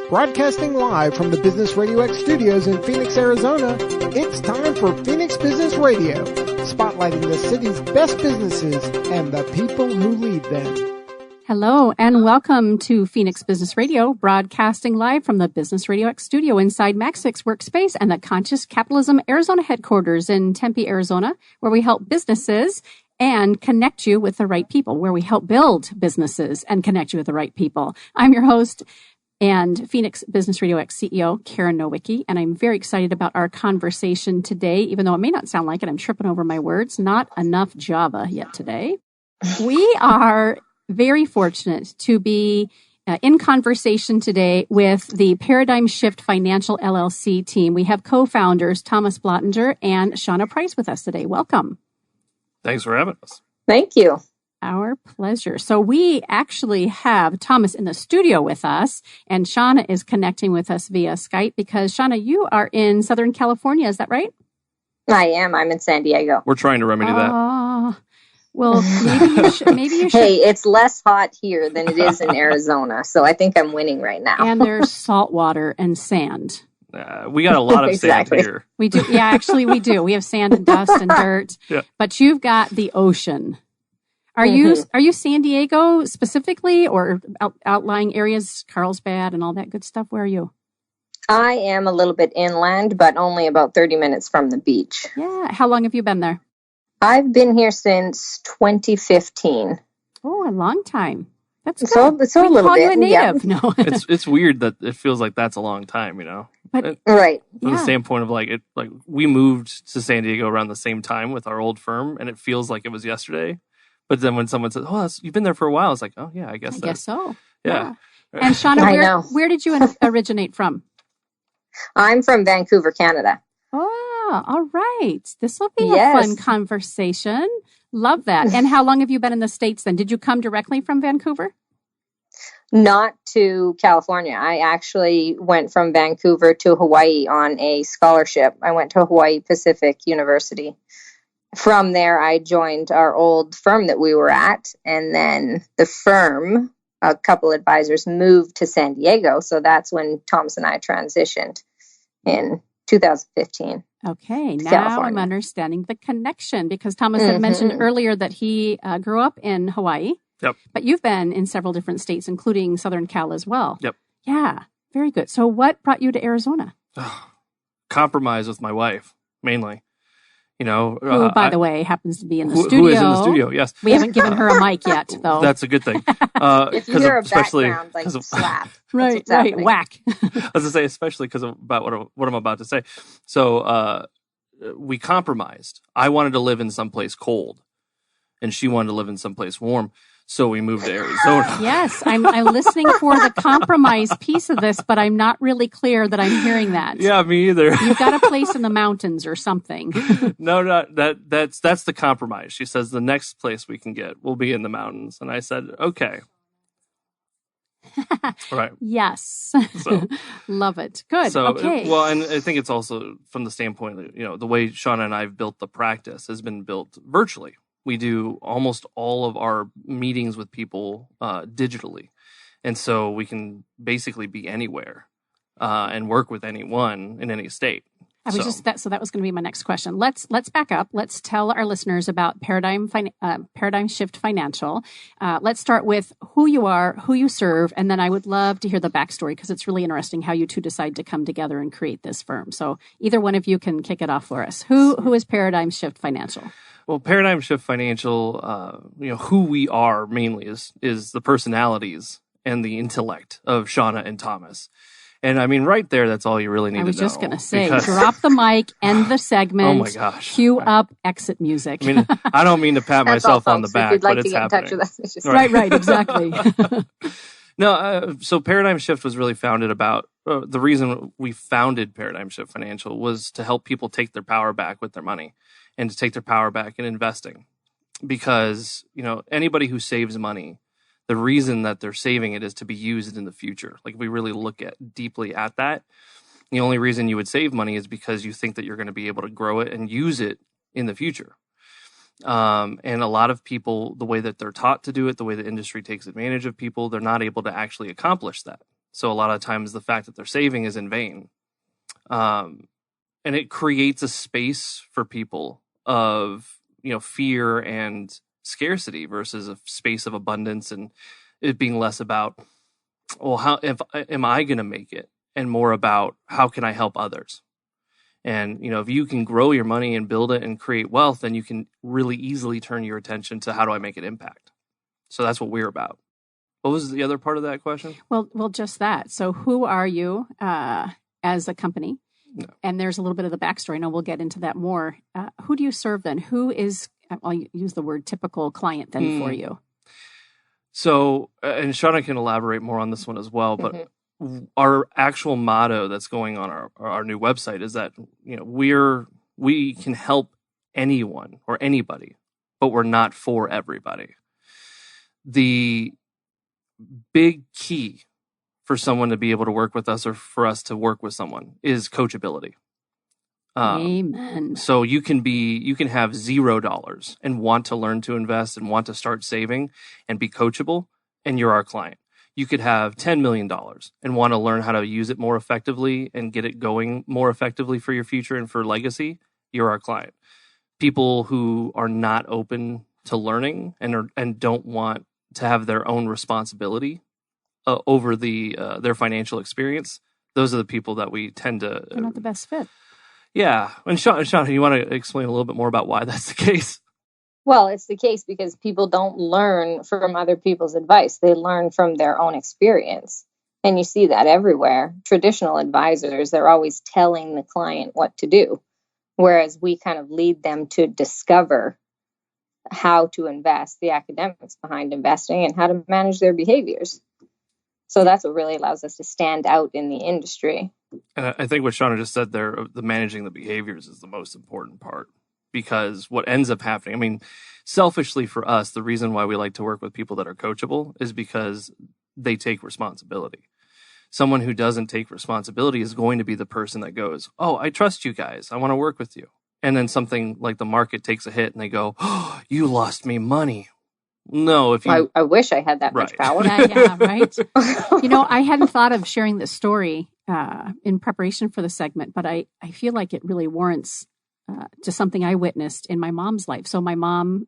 Broadcasting live from the Business Radio X studios in Phoenix, Arizona, it's time for Phoenix Business Radio, spotlighting the city's best businesses and the people who lead them. Hello, and welcome to Phoenix Business Radio, broadcasting live from the Business Radio X studio inside Max6 Workspace and the Conscious Capitalism Arizona headquarters in Tempe, Arizona, where we help businesses and connect you with the right people, where we help build businesses and connect you with the right people. I'm your host and Phoenix Business Radio X CEO, Karen Nowicki, and I'm very excited about our conversation today, even though it may not sound like it. I'm tripping over my words. Not enough Java yet today. We are very fortunate to be in conversation today with the Paradigm Shift Financial LLC team. We have co-founders Thomas Blottenberger and Shauna Price with us today. Welcome. Thanks for having us. Thank you. Our pleasure. So we actually have Thomas in the studio with us, and Shauna is connecting with us via Skype because, Shauna, you are in Southern California. Is that right? I am. I'm in San Diego. We're trying to remedy that. Well, maybe you should. Hey, it's less hot here than it is in Arizona, so I think I'm winning right now. And there's salt water and sand. We got a lot of Exactly. sand here. We do. Yeah, actually, we do. We have sand and dust and dirt. Yeah. But you've got the ocean. Are you San Diego specifically, or outlying areas, Carlsbad and all that good stuff? Where are you? I am a little bit inland, but only about 30 minutes from the beach. Yeah. How long have you been there? I've been here since 2015. Oh, a long time. That's good. So it's a We little call bit. you a native. Yeah. No. It's weird that it feels like that's a long time, you know. But Right. From the yeah. standpoint of like we moved to San Diego around the same time with our old firm, and it feels like it was yesterday. But then when someone says, "Oh, you've been there for a while," it's like, "Oh yeah, I guess so. Yeah. And Shauna, I know. where did you originate from? I'm from Vancouver, Canada. Oh, all right. This will be a Yes. fun conversation. Love that. And how long have you been in the States then? Did you come directly from Vancouver? Not to California. I actually went from Vancouver to Hawaii on a scholarship. I went to Hawaii Pacific University. From there, I joined our old firm that we were at, and then the firm, a couple advisors, moved to San Diego. So that's when Thomas and I transitioned in 2015. Okay, now California. I'm understanding the connection because Thomas had mentioned earlier that he grew up in Hawaii. Yep. But you've been in several different states, including Southern Cal as well. Yep. Yeah, very good. So what brought you to Arizona? Compromise with my wife mainly. You know, Who, by the way, happens to be in the studio. Who is in the studio? Yes. We haven't given her a mic yet, though. That's a good thing. If you hear a especially background, like 'cause of- slap. right, what's right, happening. whack. I was to say, especially because about what I'm about to say. So we compromised. I wanted to live in someplace cold, and she wanted to live in someplace warm. So we moved to Arizona. Yes, I'm listening for the compromise piece of this, but I'm not really clear that I'm hearing that. Yeah, me either. You've got a place in the mountains or something. No, that's the compromise. She says the next place we can get will be in the mountains, and I said okay. Right. Yes. So- Love it. Good. So, okay. well, and I think it's also from the standpoint that, you know, the way Shauna and I have built the practice has been built virtually. We do almost all of our meetings with people digitally. And so we can basically be anywhere and work with anyone in any state. So that was going to be my next question. Let's back up. Let's tell our listeners about Paradigm Shift Financial. Let's start with who you are, who you serve, and then I would love to hear the backstory because it's really interesting how you two decide to come together and create this firm. So either one of you can kick it off for us. Who is Paradigm Shift Financial? Well, Paradigm Shift Financial, who we are mainly is the personalities and the intellect of Shauna and Thomas. And I mean, right there, that's all you really need to know. I was just going to say, because- drop the mic, end the segment. Oh my gosh. Cue up exit music. I mean, I don't mean to pat That's myself all, on the folks. back, If you'd like but to it's get happening. in touch with us, it's just right, exactly. No, so Paradigm Shift was really founded about the reason we founded Paradigm Shift Financial was to help people take their power back with their money and to take their power back in investing. Because, you know, anybody who saves money, the reason that they're saving it is to be used in the future. Like, if we really look deeply at that, the only reason you would save money is because you think that you're going to be able to grow it and use it in the future. And a lot of people, the way that they're taught to do it, the way the industry takes advantage of people, they're not able to actually accomplish that. So a lot of times the fact that they're saving is in vain. And it creates a space for people of, fear and scarcity versus a space of abundance, and it being less about, well, how am I going to make it, and more about how can I help others. And, if you can grow your money and build it and create wealth, then you can really easily turn your attention to how do I make an impact. So that's what we're about. What was the other part of that question? Well, just that. So who are you as a company? No. And there's a little bit of the backstory. I know we'll get into that more. Who do you serve then? Who is, I'll use the word typical client then for you? So, and Shauna can elaborate more on this one as well, but our actual motto that's going on our new website is that, we can help anyone or anybody, but we're not for everybody. The big key for someone to be able to work with us, or for us to work with someone, is coachability. Amen. So you can have $0 and want to learn to invest and want to start saving and be coachable, and you're our client. You could have $10 million and want to learn how to use it more effectively and get it going more effectively for your future and for legacy. You're our client. People who are not open to learning and don't want to have their own responsibility over their financial experience, those are the people that we tend to. They're not the best fit. Yeah. And Shauna, you want to explain a little bit more about why that's the case? Well, it's the case because people don't learn from other people's advice. They learn from their own experience. And you see that everywhere. Traditional advisors, they're always telling the client what to do, whereas we kind of lead them to discover how to invest, the academics behind investing, and how to manage their behaviors. So that's what really allows us to stand out in the industry. And I think what Shauna just said there, the managing the behaviors, is the most important part, because what ends up happening, I mean, selfishly for us, the reason why we like to work with people that are coachable is because they take responsibility. Someone who doesn't take responsibility is going to be the person that goes, oh, I trust you guys, I want to work with you. And then something like the market takes a hit and they go, oh, you lost me money. No, if you... I wish I had that much power. Yeah, right. I hadn't thought of sharing this story in preparation for the segment, but I feel like it really warrants to something I witnessed in my mom's life. So my mom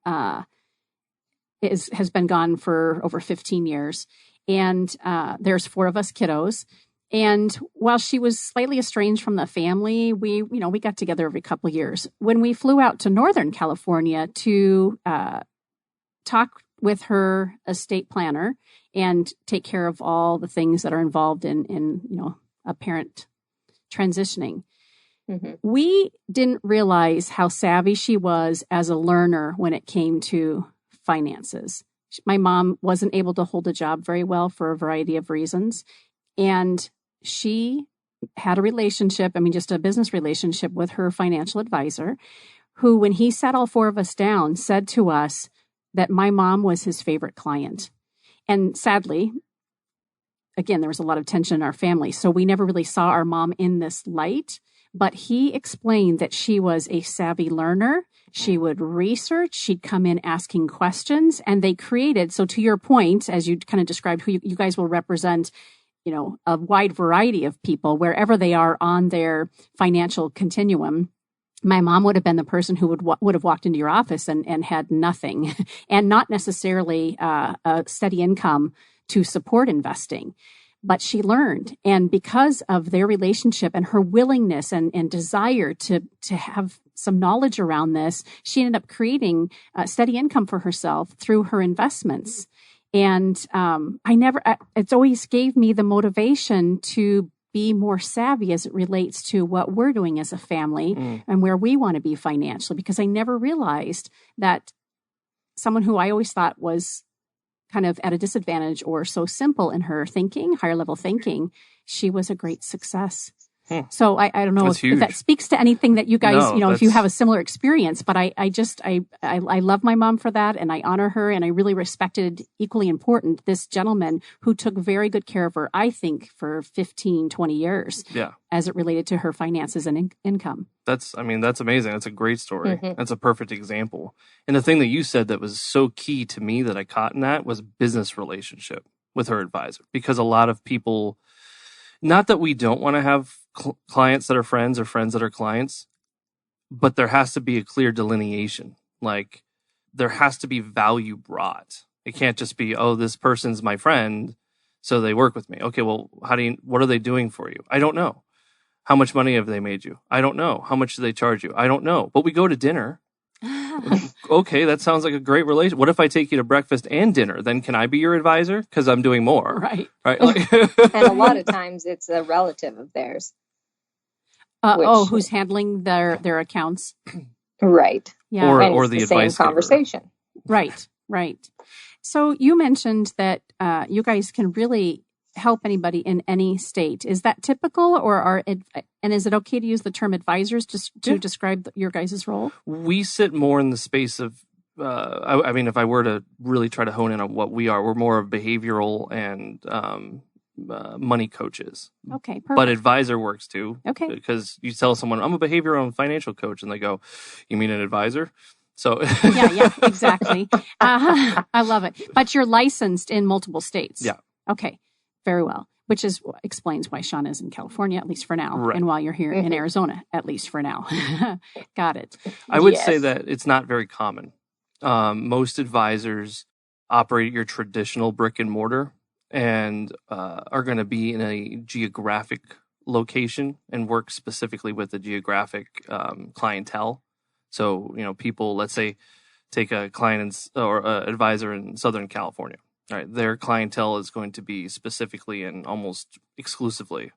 has been gone for over 15 years, and there's 4 of us kiddos. And while she was slightly estranged from the family, we got together every couple of years. When we flew out to Northern California to talk with her estate planner and take care of all the things that are involved in a parent transitioning, we didn't realize how savvy she was as a learner when it came to finances. My mom wasn't able to hold a job very well for a variety of reasons. And she had a relationship, just a business relationship with her financial advisor, who, when he sat all 4 of us down, said to us that my mom was his favorite client. And sadly, again, there was a lot of tension in our family, so we never really saw our mom in this light. But he explained that she was a savvy learner. She would research. She'd come in asking questions. And they created, so to your point, as you kind of described, who you guys will represent, a wide variety of people, wherever they are on their financial continuum. My mom would have been the person who would have walked into your office and had nothing and not necessarily a steady income to support investing. But she learned. And because of their relationship and her willingness and desire to have some knowledge around this, she ended up creating steady income for herself through her investments. And it's always gave me the motivation to be more savvy as it relates to what we're doing as a family and where we want to be financially, because I never realized that someone who I always thought was kind of at a disadvantage or so simple in her thinking, higher level thinking, she was a great success. So I don't know if that speaks to anything that you guys, if you have a similar experience, but I love my mom for that, and I honor her, and I really respected, equally important, this gentleman who took very good care of her, I think, for 15, 20 years as it related to her finances and income. That's amazing. That's a great story. That's a perfect example. And the thing that you said that was so key to me that I caught in that was business relationship with her advisor, because a lot of people Not that we don't want to have clients that are friends or friends that are clients, but there has to be a clear delineation. Like, there has to be value brought. It can't just be, oh, this person's my friend, so they work with me. Okay, well, what are they doing for you? I don't know. How much money have they made you? I don't know. How much do they charge you? I don't know. But we go to dinner. Okay, that sounds like a great relation. What if I take you to breakfast and dinner? Then can I be your advisor? Because I'm doing more. Right. Like, And a lot of times it's a relative of theirs. Who's handling their accounts? Right. Yeah. Or the advice same conversation. Right. So you mentioned that you guys can really help anybody in any state. Is that typical, and is it okay to use the term advisors just to describe your guys' role? We sit more in the space of, I mean, if I were to really try to hone in on what we are, we're more of behavioral and money coaches. Okay, perfect. But advisor works too. Okay. Because you tell someone, I'm a behavioral and financial coach, and they go, you mean an advisor? So yeah, exactly. I love it. But you're licensed in multiple states. Yeah. Okay. Very well. Which explains why Shauna is in California, at least for now. Right. And while you're here in Arizona, at least for now. Got it. I would say that it's not very common. Most advisors operate your traditional brick and mortar and are going to be in a geographic location and work specifically with the geographic clientele. So, people, let's say, take a client or advisor in Southern California. All right, their clientele is going to be specifically and almost exclusively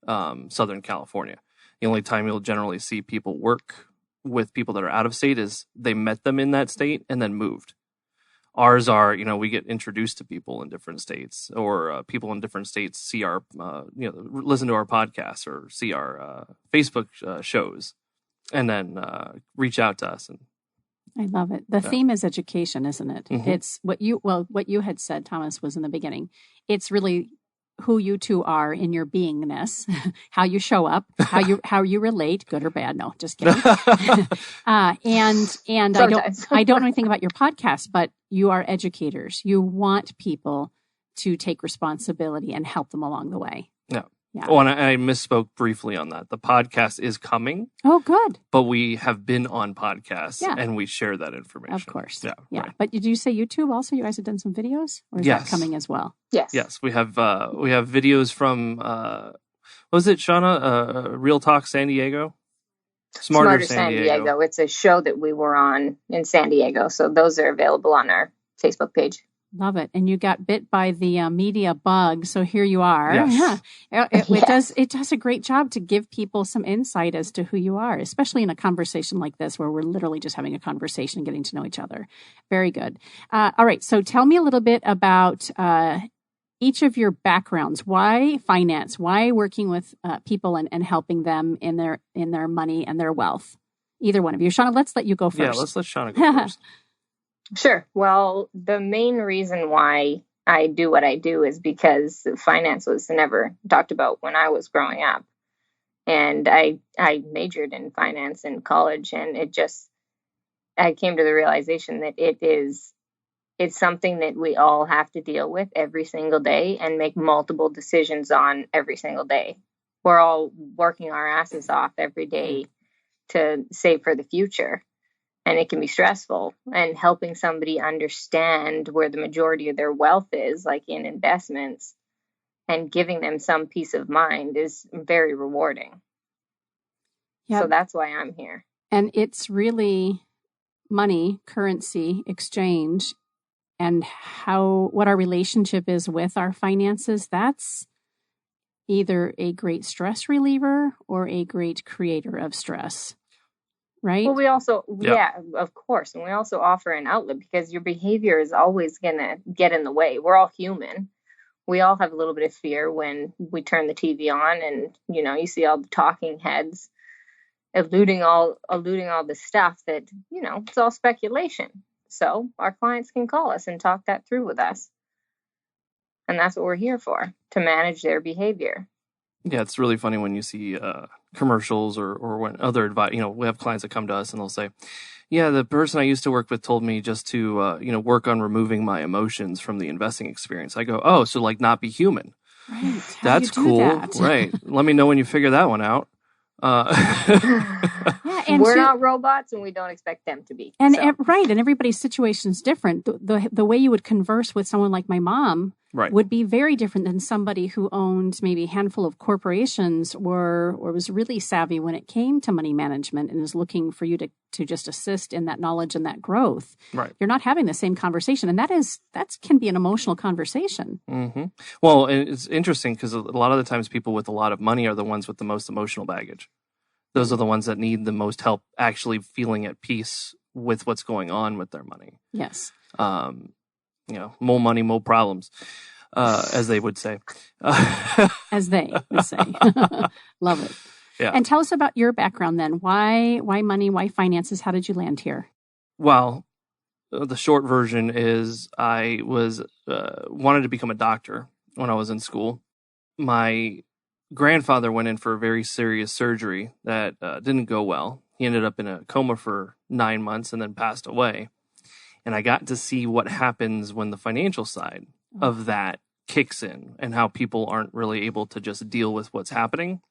Southern California. The only time you'll generally see people work with people that are out of state is they met them in that state and then moved. Ours are, we get introduced to people in different states, or people in different states see our, listen to our podcasts or see our Facebook shows, and then reach out to us. And I love it. The theme is education, isn't it? Mm-hmm. It's what you had said, Thomas, was in the beginning. It's really who you two are in your beingness, how you show up, how you relate, good or bad. No, just kidding. And I don't know anything about your podcast, but you are educators. You want people to take responsibility and help them along the way. Yeah. Oh, and I misspoke briefly on that. The podcast is coming. Oh, good. But we have been on podcasts and we share that information. Of course. Yeah. Right. But did you say YouTube also? You guys have done some videos? Or is that coming as well? Yes. We have videos from, what was it, Shauna? Real Talk San Diego? Smarter San Diego. It's a show that we were on in San Diego. So those are available on our Facebook page. Love it. And you got bit by the media bug. So here you are. Yes. Yeah. It does a great job to give people some insight as to who you are, especially in a conversation like this, where we're literally just having a conversation, getting to know each other. Very good. All right. So tell me a little bit about each of your backgrounds. Why finance? Why working with people and helping them in their money and their wealth? Either one of you. Shauna, let's let you go first. Yeah, let's let Shauna go first. Sure. Well, the main reason why I do what I do is because finance was never talked about when I was growing up. And I majored in finance in college, and I came to the realization that it's something that we all have to deal with every single day and make multiple decisions on every single day. We're all working our asses off every day to save for the future. And it can be stressful, and helping somebody understand where the majority of their wealth is, like in investments, and giving them some peace of mind is very rewarding. Yep. So that's why I'm here. And it's really money, currency, exchange, and what our relationship is with our finances. That's either a great stress reliever or a great creator of stress. Right. Well, we also, of course. And we also offer an outlet, because your behavior is always going to get in the way. We're all human. We all have a little bit of fear when we turn the TV on and, you see all the talking heads alluding all the stuff that, it's all speculation. So our clients can call us and talk that through with us. And that's what we're here for, to manage their behavior. Yeah, it's really funny when you see commercials or when other advice, we have clients that come to us and they'll say, yeah, the person I used to work with told me just to, work on removing my emotions from the investing experience. I go, oh, so like not be human. Right. That's cool. That? Right. Let me know when you figure that one out. Yeah, and we're not robots, and we don't expect them to be. And so. Right, and everybody's situation is different. The way you would converse with someone like my mom would be very different than somebody who owned maybe a handful of corporations or was really savvy when it came to money management and is looking for you to just assist in that knowledge and that growth. Right. You're not having the same conversation, and that can be an emotional conversation. Mm-hmm. Well, and it's interesting because a lot of the times people with a lot of money are the ones with the most emotional baggage. Those are the ones that need the most help actually feeling at peace with what's going on with their money. Yes. More money, more problems, as they would say. As they would say. Love it. Yeah. And tell us about your background then. Why money? Why finances? How did you land here? Well, the short version is I was wanted to become a doctor when I was in school. My grandfather went in for a very serious surgery that didn't go well. He ended up in a coma for 9 months and then passed away. And I got to see what happens when the financial side of that kicks in and how people aren't really able to just deal with what's happening.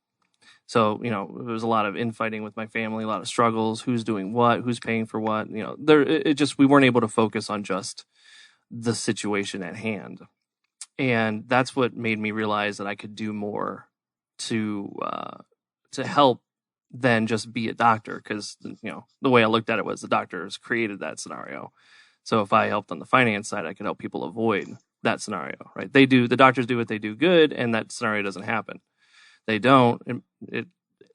So, there was a lot of infighting with my family, a lot of struggles, who's doing what, who's paying for what, we weren't able to focus on just the situation at hand. And that's what made me realize that I could do more to help than just be a doctor. Because, the way I looked at it was the doctors created that scenario. So if I helped on the finance side, I could help people avoid that scenario, right? The doctors do what they do good, and that scenario doesn't happen. They don't,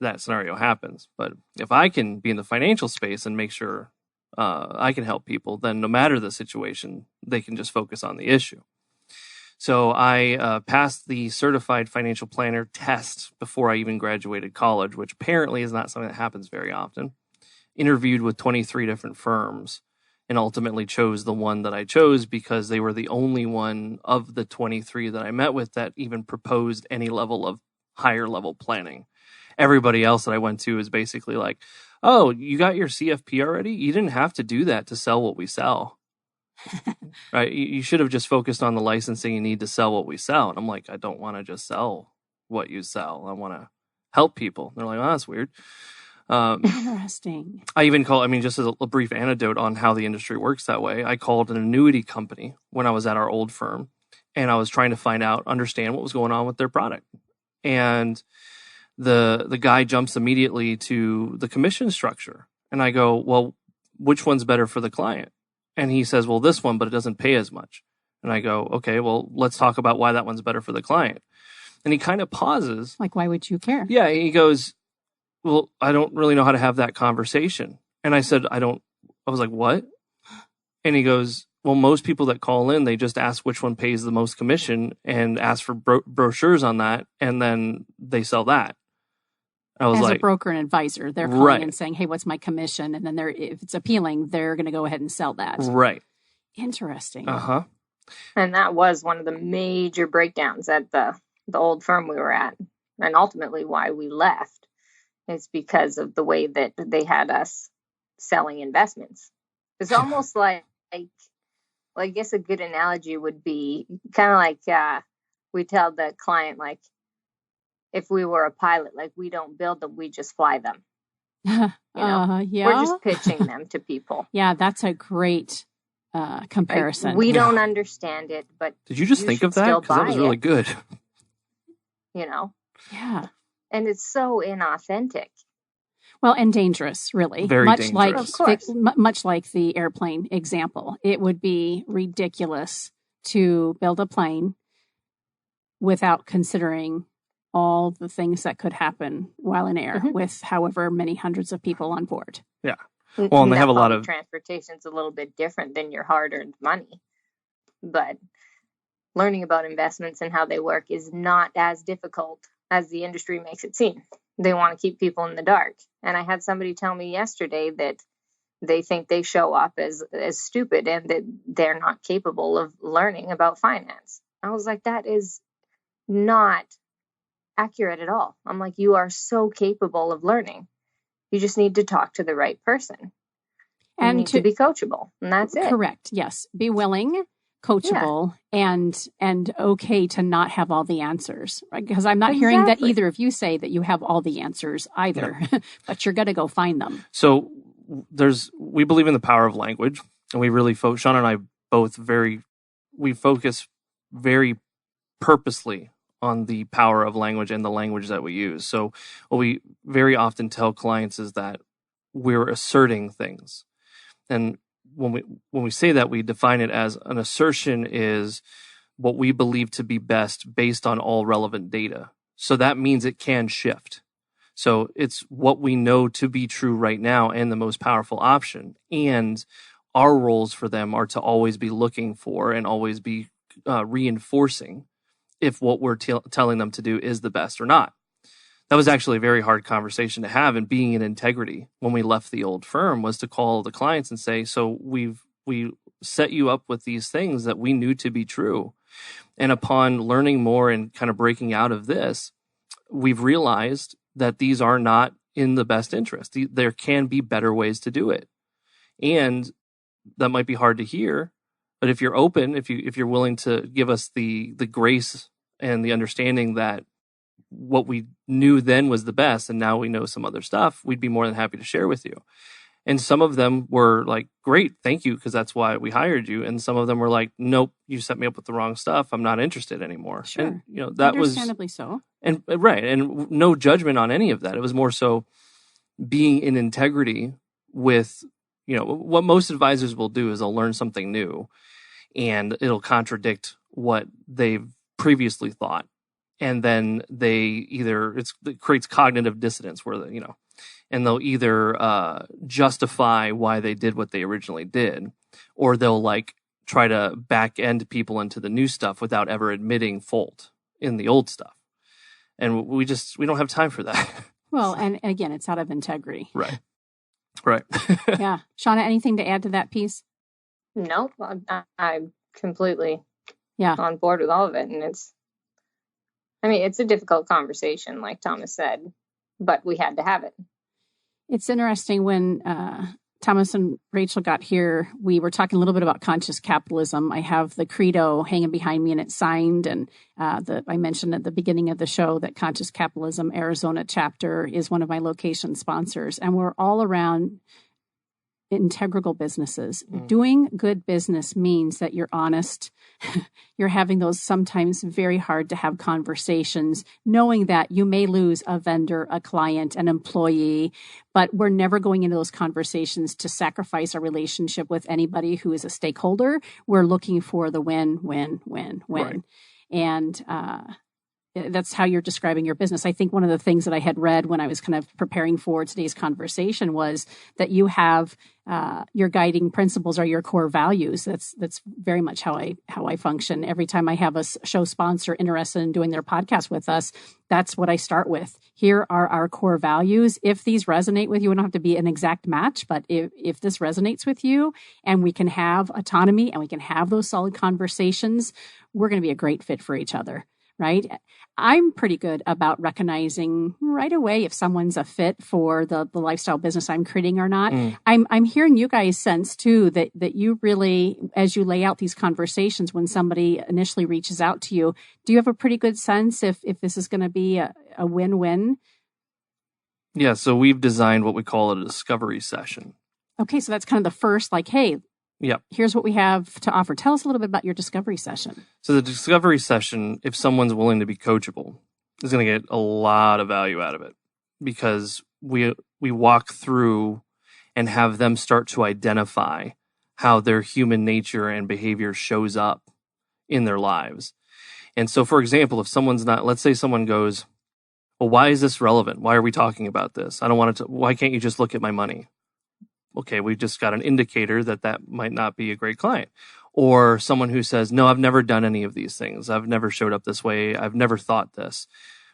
that scenario happens. But if I can be in the financial space and make sure I can help people, then no matter the situation, they can just focus on the issue. So I passed the certified financial planner test before I even graduated college, which apparently is not something that happens very often. Interviewed with 23 different firms and ultimately chose the one that I chose because they were the only one of the 23 that I met with that even proposed any level of higher level planning. Everybody else that I went to is basically like, oh, you got your CFP already? You didn't have to do that to sell what we sell. Right? You should have just focused on the licensing you need to sell what we sell. And I'm like, I don't want to just sell what you sell. I want to help people. They're like, oh, that's weird. Interesting. I even just as a brief anecdote on how the industry works that way, I called an annuity company when I was at our old firm, and I was trying to understand what was going on with their product. And the guy jumps immediately to the commission structure. And I go, well, which one's better for the client? And he says, well, this one, but it doesn't pay as much. And I go, okay, well, let's talk about why that one's better for the client. And he kind of pauses. Like, why would you care? Yeah, he goes, well, I don't really know how to have that conversation. And I said, I was like, what? And he goes, well, most people that call in, they just ask which one pays the most commission and ask for brochures on that. And then they sell that. I was As like, a broker and advisor, they're calling and saying, hey, what's my commission? And then if it's appealing, they're going to go ahead and sell that. Right. Interesting. Uh-huh. And that was one of the major breakdowns at the old firm we were at. And ultimately why we left. It's because of the way that they had us selling investments. It's almost like I guess a good analogy would be kind of like we tell the client, like, if we were a pilot, like, we don't build them, we just fly them. Yeah. We're just pitching them to people. Yeah, that's a great comparison. Like, we don't understand it, but did you just think of that? Because that was really good. Yeah. And it's so inauthentic. Well, and dangerous, really. Very dangerous. Much like the airplane example. It would be ridiculous to build a plane without considering all the things that could happen while in air with however many hundreds of people on board. Yeah. Well, and they have a lot of transportation's a little bit different than your hard-earned money. But learning about investments and how they work is not as difficult as the industry makes it seem. They want to keep people in the dark. And I had somebody tell me yesterday that they think they show up as stupid and that they're not capable of learning about finance. I was like, that is not accurate at all. I'm like, you are so capable of learning. You just need to talk to the right person. You need to be coachable, and that's it. Correct. Yes. Be willing, coachable and okay to not have all the answers, right? Because I'm not hearing that either of you say that you have all the answers either, but you're going to go find them. So we believe in the power of language, and we really Shauna and I both we focus very purposely on the power of language and the language that we use. So what we very often tell clients is that we're asserting things. And when we say that, we define it as an assertion is what we believe to be best based on all relevant data. So that means it can shift. So it's what we know to be true right now and the most powerful option. And our roles for them are to always be looking for and always be reinforcing if what we're telling them to do is the best or not. That was actually a very hard conversation to have, and being in integrity when we left the old firm was to call the clients and say, so we set you up with these things that we knew to be true. And upon learning more and kind of breaking out of this, we've realized that these are not in the best interest. There can be better ways to do it. And that might be hard to hear, but if you're open, if you're willing to give us the grace and the understanding that what we knew then was the best, and now we know some other stuff, we'd be more than happy to share with you. And some of them were like, great, thank you, because that's why we hired you. And some of them were like, nope, you set me up with the wrong stuff. I'm not interested anymore. Sure. And, that was understandably so. And right. And no judgment on any of that. It was more so being in integrity with, what most advisors will do is they'll learn something new and it'll contradict what they've previously thought. And then it creates cognitive dissonance where, and they'll either justify why they did what they originally did, or they'll try to back end people into the new stuff without ever admitting fault in the old stuff. And we don't have time for that. Well, and again, it's out of integrity. Right. Yeah. Shauna, anything to add to that piece? Nope. I'm completely on board with all of it. And it's a difficult conversation, like Thomas said, but we had to have it. It's interesting when Thomas and Rachel got here, we were talking a little bit about conscious capitalism. I have the credo hanging behind me and it's signed. And I mentioned at the beginning of the show that Conscious Capitalism Arizona chapter is one of my location sponsors. And we're all around integral businesses. Doing good business means that you're honest. You're having those sometimes very hard to have conversations, knowing that you may lose a vendor, a client, an employee, but we're never going into those conversations to sacrifice our relationship with anybody who is a stakeholder. We're looking for the win, win, win, win. Right. And that's how you're describing your business. I think one of the things that I had read when I was kind of preparing for today's conversation was that you have your guiding principles are your core values. That's very much how I function. Every time I have a show sponsor interested in doing their podcast with us, that's what I start with. Here are our core values. If these resonate with you, we don't have to be an exact match, but if this resonates with you and we can have autonomy and we can have those solid conversations, we're going to be a great fit for each other. Right? I'm pretty good about recognizing right away if someone's a fit for the lifestyle business I'm creating or not. I'm hearing you guys sense too that you really, as you lay out these conversations when somebody initially reaches out to you, do you have a pretty good sense if this is going to be a win-win? Yeah, so we've designed what we call a discovery session. Okay, so that's kind of the first, hey, yep, here's what we have to offer. Tell us a little bit about your discovery session. So the discovery session, if someone's willing to be coachable, is going to get a lot of value out of it because we walk through and have them start to identify how their human nature and behavior shows up in their lives. And so, for example, if someone's not, let's say someone goes, well, why is this relevant? Why are we talking about this? I don't want it to, why can't you just look at my money? Okay, we just got an indicator that might not be a great client. Or someone who says, no, I've never done any of these things. I've never showed up this way. I've never thought this.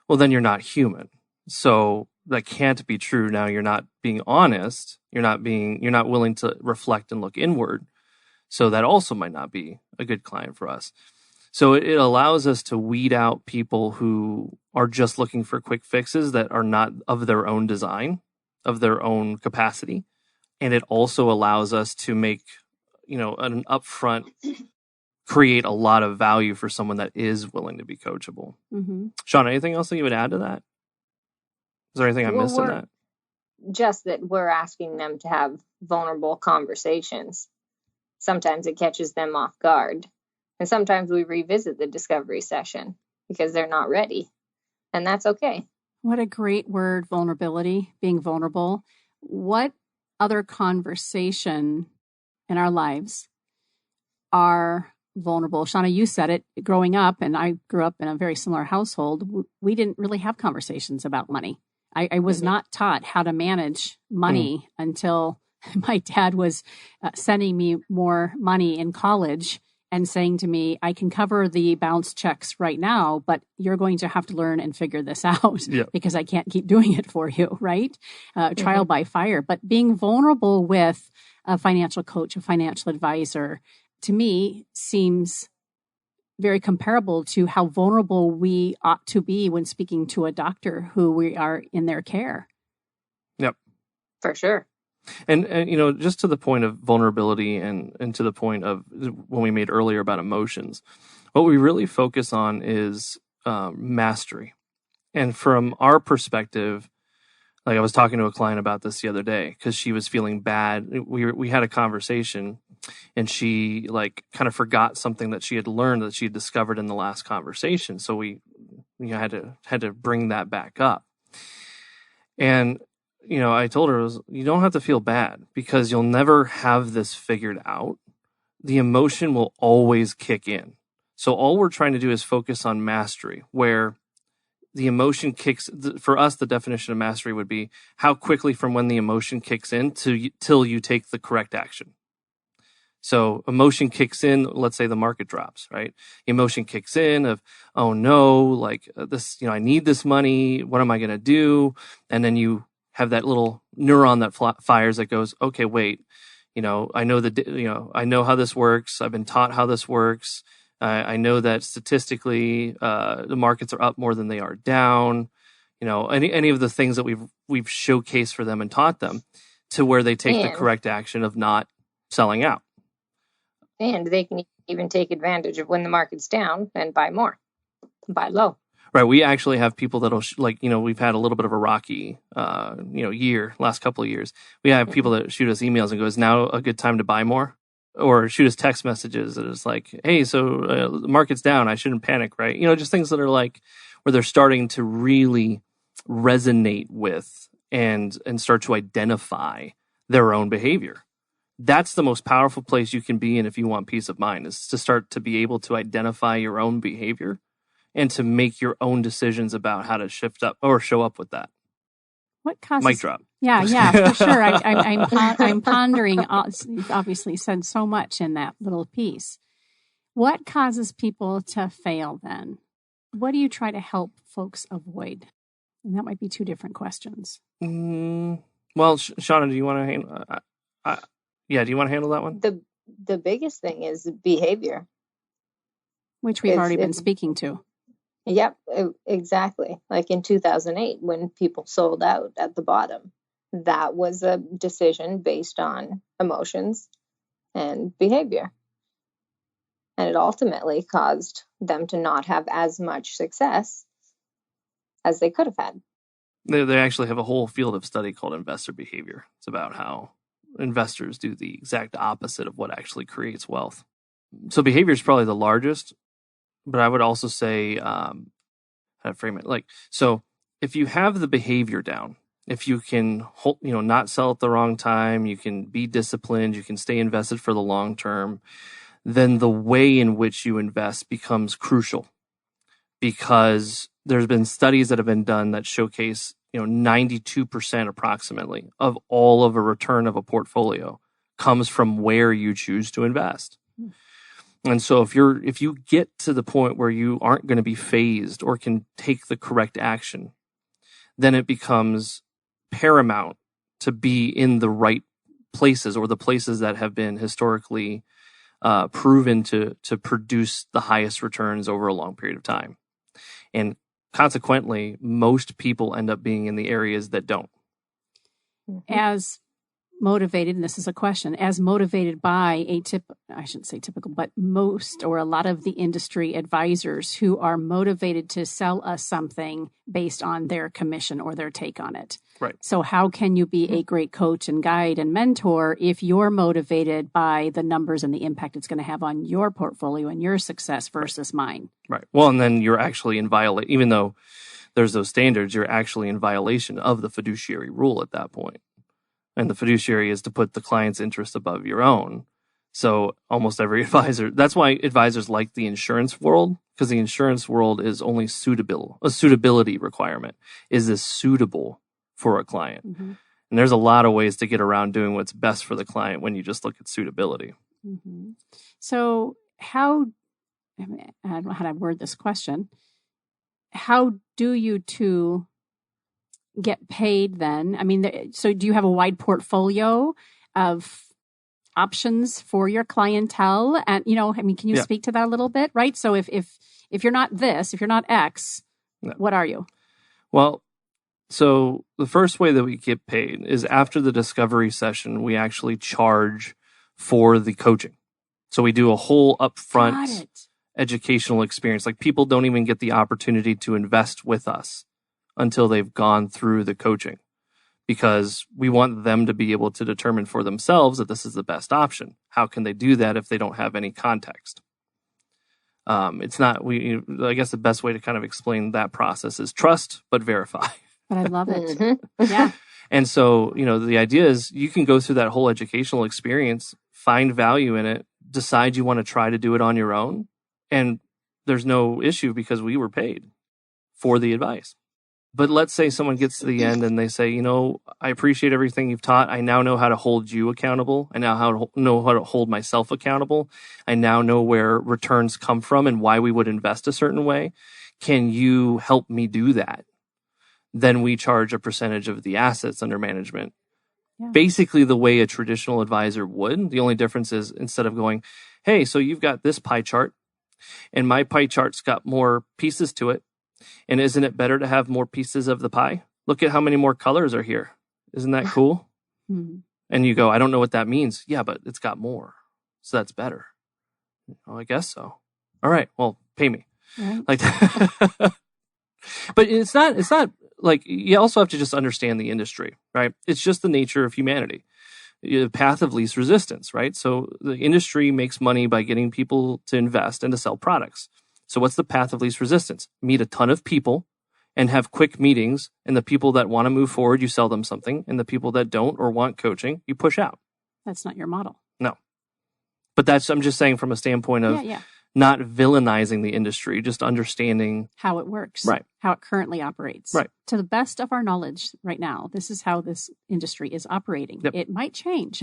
Well, then you're not human. So that can't be true. Now you're not being honest. You're not willing to reflect and look inward. So that also might not be a good client for us. So it allows us to weed out people who are just looking for quick fixes that are not of their own design, of their own capacity. And it also allows us to make, an upfront create a lot of value for someone that is willing to be coachable. Mm-hmm. Sean, anything else that you would add to that? Is there anything I missed in that? Just that we're asking them to have vulnerable conversations. Sometimes it catches them off guard. And sometimes we revisit the discovery session because they're not ready. And that's okay. What a great word, vulnerability, being vulnerable. What other conversation in our lives are vulnerable? Shauna, you said it growing up, and I grew up in a very similar household. We didn't really have conversations about money. I was not taught how to manage money until my dad was sending me more money in college and saying to me, I can cover the bounce checks right now, but you're going to have to learn and figure this out because I can't keep doing it for you, right? Trial by fire. But being vulnerable with a financial coach, a financial advisor, to me seems very comparable to how vulnerable we ought to be when speaking to a doctor who we are in their care. Yep. For sure. And just to the point of vulnerability and to the point of when we made earlier about emotions, what we really focus on is mastery. And from our perspective, like I was talking to a client about this the other day because she was feeling bad. We had a conversation and she like kind of forgot something that she had learned that she had discovered in the last conversation. So we had to bring that back up. And I told her, you don't have to feel bad because you'll never have this figured out. The emotion will always kick in. So all we're trying to do is focus on mastery, where the emotion kicks. For us, the definition of mastery would be how quickly from when the emotion kicks in till you take the correct action. So emotion kicks in, let's say the market drops, right? Emotion kicks in of, oh no, like this, I need this money. What am I going to do? And then you have that little neuron that fires that goes, okay, wait, I know I know how this works. I've been taught how this works. I know that statistically, the markets are up more than they are down. Any of the things that we've showcased for them and taught them to where they take the correct action of not selling out. And they can even take advantage of when the market's down and buy more, buy low. Right. We actually have people that'll we've had a little bit of a rocky, last couple of years. We have people that shoot us emails and go, is now a good time to buy more? Or shoot us text messages that is like, hey, so the market's down. I shouldn't panic, right? Just things that are like where they're starting to really resonate with and start to identify their own behavior. That's the most powerful place you can be in if you want peace of mind, is to start to be able to identify your own behavior and to make your own decisions about how to shift up or show up with that. What causes... Mic drop. Yeah, for sure. I'm pondering. You've obviously said so much in that little piece. What causes people to fail then? What do you try to help folks avoid? And that might be two different questions. Well, Shauna, do you want to handle? Do you want to handle that one? The biggest thing is behavior, which we've already been speaking to. Yep, exactly. Like in 2008, when people sold out at the bottom, that was a decision based on emotions and behavior. And it ultimately caused them to not have as much success as they could have had. They actually have a whole field of study called investor behavior. It's about how investors do the exact opposite of what actually creates wealth. So behavior is probably the largest, but I would also say, how to frame it, like, so if you have the behavior down, if you can not sell at the wrong time, you can be disciplined, you can stay invested for the long term, then the way in which you invest becomes crucial, because there's been studies that have been done that showcase 92% approximately of all of a return of a portfolio comes from where you choose to invest. And so if you get to the point where you aren't going to be phased or can take the correct action, then it becomes paramount to be in the right places, or the places that have been historically proven to produce the highest returns over a long period of time. And consequently, most people end up being in the areas that don't. As motivated, and this is a question, as motivated by I shouldn't say typical, but most or a lot of the industry advisors who are motivated to sell us something based on their commission or their take on it. Right. So how can you be a great coach and guide and mentor if you're motivated by the numbers and the impact it's going to have on your portfolio and your success versus mine? Right. Well, and then you're actually in violation, even though there's those standards, you're actually in violation of the fiduciary rule at that point. And the fiduciary is to put the client's interest above your own. So almost every advisor, that's why advisors like the insurance world, because the insurance world is only a suitability requirement. Is this suitable for a client? Mm-hmm. And there's a lot of ways to get around doing what's best for the client when you just look at suitability. Mm-hmm. So I don't know how to word this question. How do you two get paid then? I mean, so do you have a wide portfolio of options for your clientele? And, can you speak to that a little bit? Right. So if you're not this, if you're not X, what are you? Well, so the first way that we get paid is after the discovery session, we actually charge for the coaching. So we do a whole upfront educational experience. Like people don't even get the opportunity to invest with us until they've gone through the coaching, because we want them to be able to determine for themselves that this is the best option. How can they do that if they don't have any context? I guess the best way to kind of explain that process is trust, but verify. But I love it. Mm-hmm. Yeah. And so, the idea is you can go through that whole educational experience, find value in it, decide you want to try to do it on your own. And there's no issue because we were paid for the advice. But let's say someone gets to the end and they say, I appreciate everything you've taught. I now know how to hold you accountable. I now know how to hold myself accountable. I now know where returns come from and why we would invest a certain way. Can you help me do that? Then we charge a percentage of the assets under management. Yeah. Basically the way a traditional advisor would. The only difference is instead of going, hey, so you've got this pie chart and my pie chart's got more pieces to it. And isn't it better to have more pieces of the pie? Look at how many more colors are here. Isn't that cool? Mm-hmm. And you go, I don't know what that means. Yeah, but it's got more. So that's better. Oh, I guess so. All right. Well, pay me. Right. Like, but it's not like, you also have to just understand the industry, right? It's just the nature of humanity. The path of least resistance, right? So the industry makes money by getting people to invest and to sell products. So what's the path of least resistance? Meet a ton of people and have quick meetings. And the people that want to move forward, you sell them something. And the people that don't or want coaching, you push out. That's not your model. No. But I'm just saying from a standpoint of not villainizing the industry, just understanding how it works, right? How it currently operates, right? To the best of our knowledge right now, this is how this industry is operating. Yep. It might change.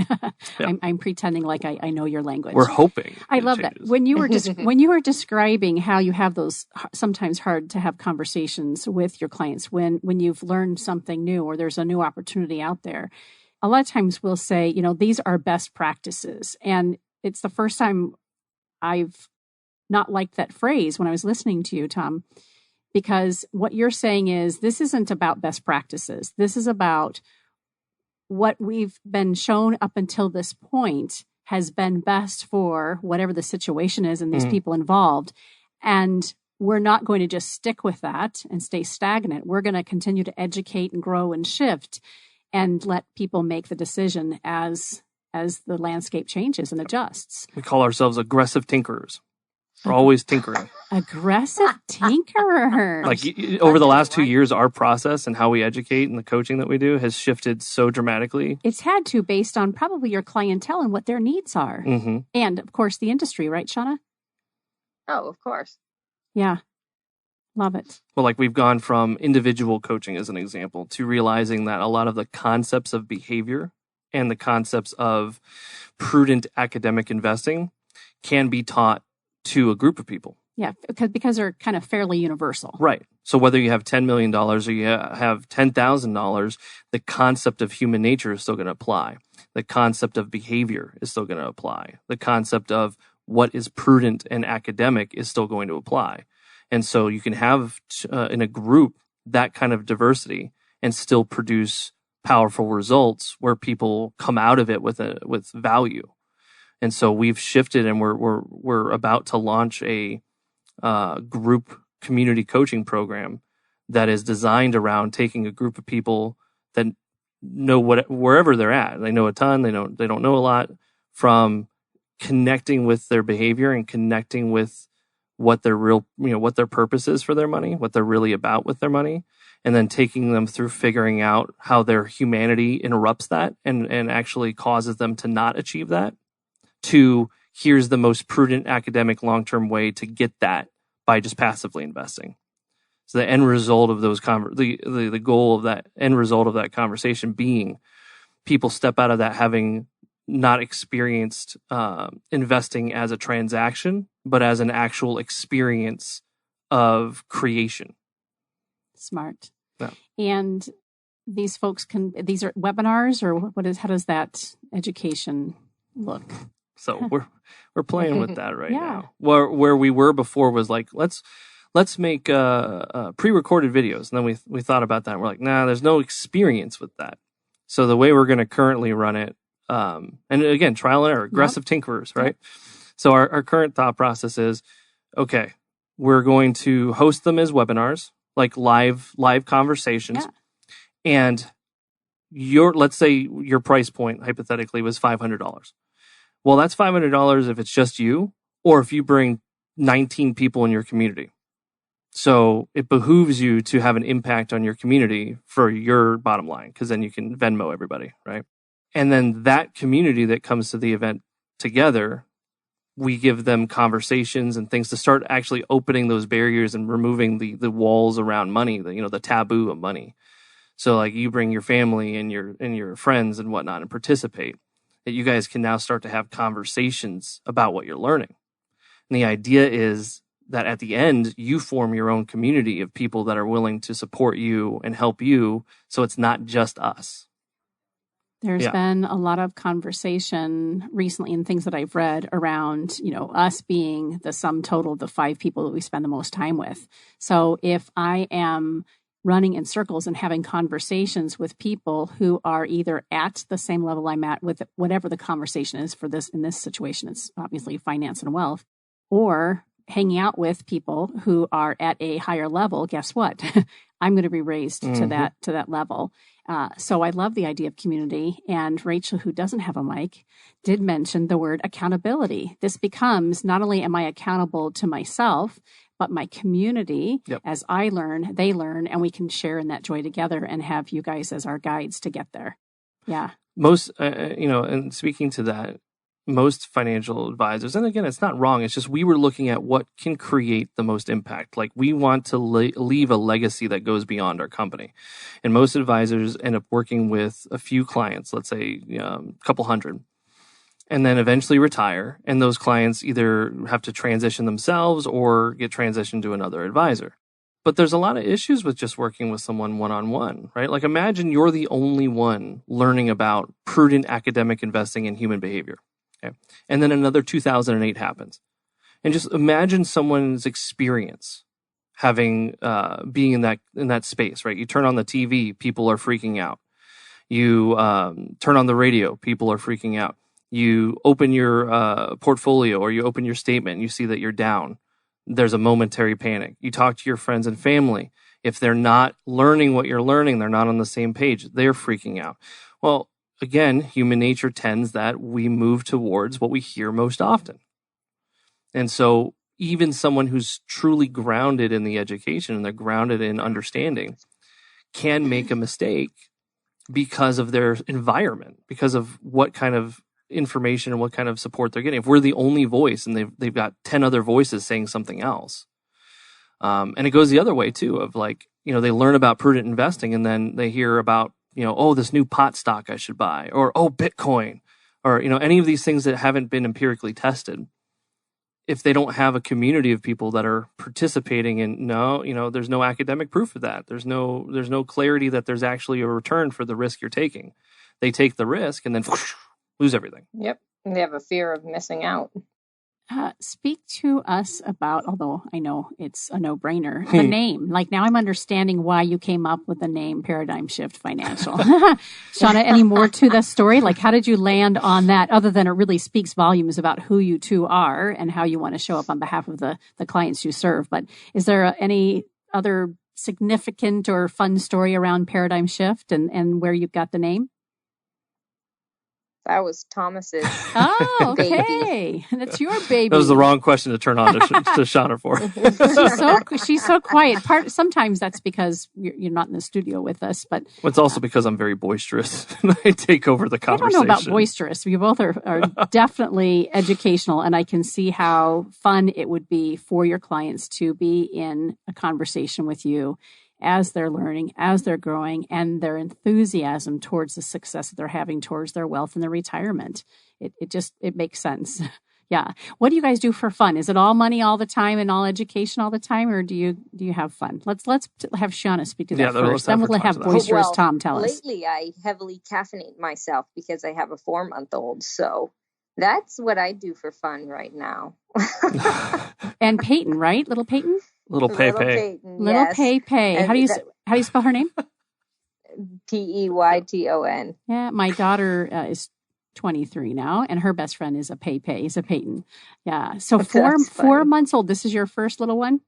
Yep. I'm pretending like I know your language. We're hoping. I love that. When you were describing how you have those sometimes hard to have conversations with your clients when you've learned something new or there's a new opportunity out there, a lot of times we'll say, these are best practices, and it's the first time I've not liked that phrase when I was listening to you, Tom, because what you're saying is this isn't about best practices. This is about what we've been shown up until this point has been best for whatever the situation is and these people involved. And we're not going to just stick with that and stay stagnant. We're going to continue to educate and grow and shift and let people make the decision as the landscape changes and adjusts. We call ourselves aggressive tinkerers. We're always tinkering. Aggressive tinkerer. Like over the last 2 years, our process and how we educate and the coaching that we do has shifted so dramatically. It's had to based on probably your clientele and what their needs are. Mm-hmm. And, of course, the industry, right, Shauna? Oh, of course. Yeah. Love it. Well, like we've gone from individual coaching as an example to realizing that a lot of the concepts of behavior and the concepts of prudent academic investing can be taught to a group of people. Yeah, because they're kind of fairly universal. Right. So whether you have $10 million or you have $10,000, the concept of human nature is still going to apply. The concept of behavior is still going to apply. The concept of what is prudent and academic is still going to apply. And so you can have in a group that kind of diversity and still produce powerful results where people come out of it with value. And so we've shifted, and we're about to launch a group community coaching program that is designed around taking a group of people that know wherever they're at. They know a ton. They don't know a lot, from connecting with their behavior and connecting with what their what their purpose is for their money, what they're really about with their money, and then taking them through figuring out how their humanity interrupts that and actually causes them to not achieve that, to here's the most prudent academic long-term way to get that by just passively investing. So the end result of those the goal of that end result of that conversation being people step out of that having not experienced investing as a transaction, but as an actual experience of creation. Smart. Yeah. And these folks these are webinars, or how does that education look? So we're playing with that right Yeah. now. Where we were before was like, let's make pre-recorded videos. And then we thought about that. And we're like, nah, there's no experience with that. So the way we're going to currently run it, and again, trial and error, aggressive tinkerers, right? Yep. So our current thought process is, okay, we're going to host them as webinars, like live conversations. Yeah. And let's say your price point hypothetically was $500. Well, that's $500 if it's just you, or if you bring 19 people in your community. So it behooves you to have an impact on your community for your bottom line, because then you can Venmo everybody, right? And then that community that comes to the event together, we give them conversations and things to start actually opening those barriers and removing the walls around money, the taboo of money. So like you bring your family and your friends and whatnot and participate, that you guys can now start to have conversations about what you're learning. And the idea is that at the end, you form your own community of people that are willing to support you and help you. So it's not just us. There's been a lot of conversation recently in things that I've read around, us being the sum total of the 5 people that we spend the most time with. So if I am running in circles and having conversations with people who are either at the same level I'm at with whatever the conversation is for this, in this situation, it's obviously finance and wealth, or hanging out with people who are at a higher level, guess what? I'm going to be raised to that level. So I love the idea of community. And Rachel, who doesn't have a mic, did mention the word accountability. This becomes, not only am I accountable to myself, but my community. Yep. As I learn, they learn, and we can share in that joy together and have you guys as our guides to get there. Yeah. Most, and speaking to that, most financial advisors, and again, it's not wrong. It's just we were looking at what can create the most impact. Like we want to leave a legacy that goes beyond our company. And most advisors end up working with a few clients, let's say a couple hundred, and then eventually retire. And those clients either have to transition themselves or get transitioned to another advisor. But there's a lot of issues with just working with someone one-on-one, right? Like imagine you're the only one learning about prudent academic investing in human behavior. Okay. And then another 2008 happens. And just imagine someone's experience having being in that space, right? You turn on the TV, people are freaking out. You turn on the radio, people are freaking out. You open your portfolio or you open your statement and you see that you're down. There's a momentary panic. You talk to your friends and family. If they're not learning what you're learning, they're not on the same page, they're freaking out. Well, again, human nature tends that we move towards what we hear most often. And so even someone who's truly grounded in the education and they're grounded in understanding can make a mistake because of their environment, because of what kind of information and what kind of support they're getting. If we're the only voice and they've got 10 other voices saying something else. And it goes the other way too, of like, they learn about prudent investing and then they hear about, this new pot stock I should buy, or, Bitcoin, or, any of these things that haven't been empirically tested. If they don't have a community of people that are participating in, there's no academic proof of that. There's no clarity that there's actually a return for the risk you're taking. They take the risk and then lose everything. Yep. They have a fear of missing out. Speak to us about, although I know it's a no-brainer, the name. Like now I'm understanding why you came up with the name Paradigm Shift Financial. Shauna, any more to the story? Like how did you land on that other than it really speaks volumes about who you two are and how you want to show up on behalf of the clients you serve? But is there any other significant or fun story around Paradigm Shift and where you got the name? That was Thomas's Oh, baby. okay. That's your baby. That was the wrong question to turn on to Shauna for. She's so quiet. Sometimes that's because you're not in the studio with us, but it's also because I'm very boisterous. I take over the conversation. I don't know about boisterous. You both are definitely educational, and I can see how fun it would be for your clients to be in a conversation with you as they're learning, as they're growing, and their enthusiasm towards the success that they're having towards their wealth and their retirement. It makes sense. Yeah. What do you guys do for fun? Is it all money all the time and all education all the time, or do you have fun? Let's have Shauna speak to that first. Then we'll have boisterous Tom tell us. Lately, I heavily caffeinate myself because I have a 4-month-old, so that's what I do for fun right now. And Peyton, right? Little Peyton? Little Pei-Pei. Little Pei-Pei. How do you spell her name? Peyton. Yeah, my daughter is 23 now, and her best friend is a Pei-Pei. Is a Peyton. Yeah. So 4 months old. This is your first little one?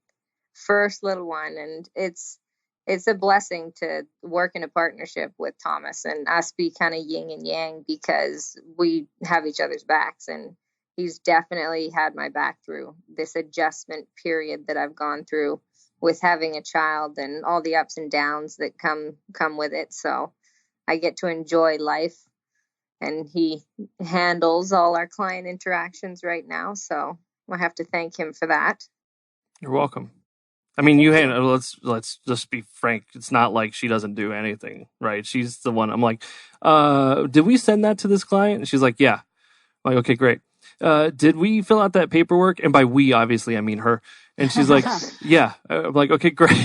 First little one, and it's a blessing to work in a partnership with Thomas and us be kind of yin and yang because we have each other's backs, and he's definitely had my back through this adjustment period that I've gone through with having a child and all the ups and downs that come with it. So I get to enjoy life, and he handles all our client interactions right now. So I have to thank him for that. You're welcome. I mean, let's just be frank. It's not like she doesn't do anything, right? She's the one. I'm like, did we send that to this client? And she's like, yeah. I'm like, okay, great. Did we fill out that paperwork? And by we, obviously, I mean her. And she's like, yeah. I'm like, okay, great.